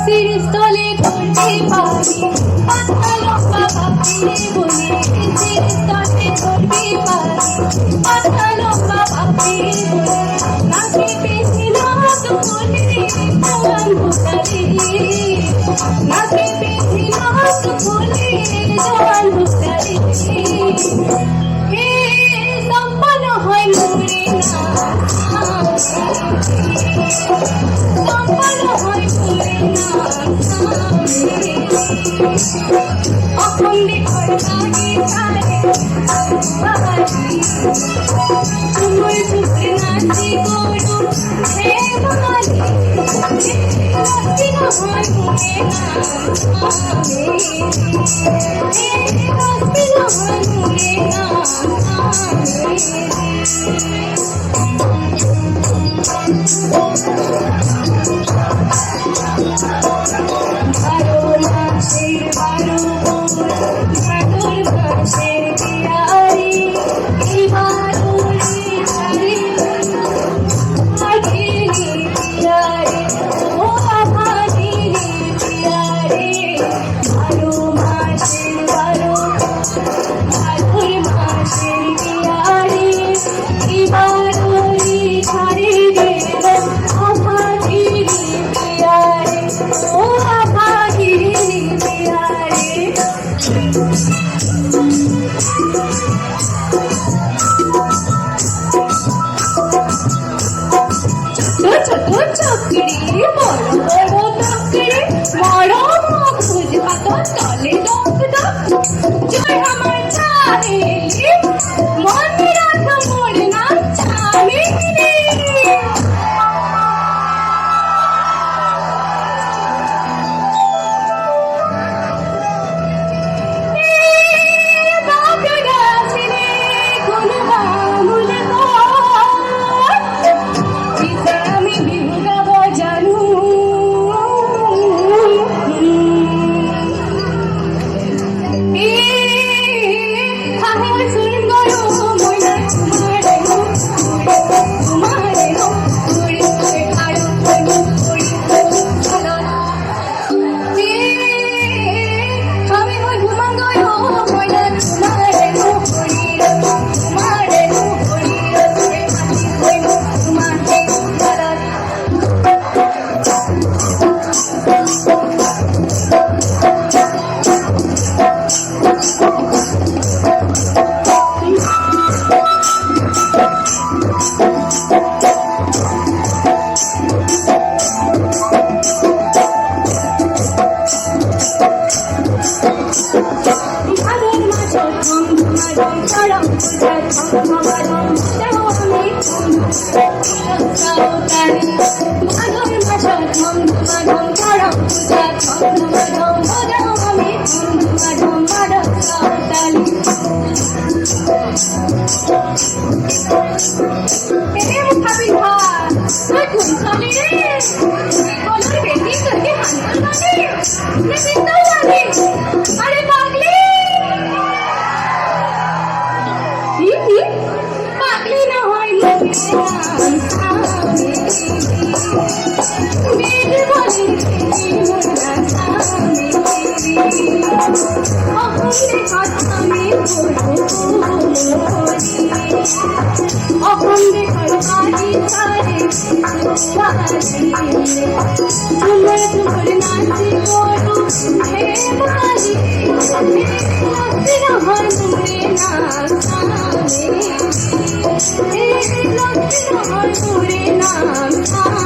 সিরস্থলে করতে পারি পাতা লম্বা বাপিরে বলে সিরস্থলে করতে পারি পাতা লম্বা বাপিরে বলে নাকি পেছি না তো বলে জওয়ান ভুতারে নাকি পেছি না তো বলে জওয়ান ভুতারে হে সম্মান হয় মোরে না সম্মান হয় মোরে না অখণ্ডে খড়কারে তারে বাহারি তুমুল সুখে নাচি গরু হে বাঙালি নাচি না হয় মোরে না হে নাচি না হয় মোরে না ভাদর মাসের পিয়ারি এই ভাদরে ধারে ভাগিনী পিয়ারি ও ভাগিনী পিয়ারি ভাদর মাসের পিয়ারি এই ভাদরে ধারে রে ও ভাগিনী পিয়ারি ও ভাগিনী পিয়ারি চকরি বড় বড় চকরি বড় খুঁজ পাতা তলে দক দক জয় আমার চারে মনে রাখ মোর না চারে अरे पागली पागली ना হয় মেরে বলে অখণ্ডে খড়কারি তারে ঝুমর ঝুমর নাচি গরু হে বাঙালি নাচি না হয় মোরে না নাচি না হয় মোরে না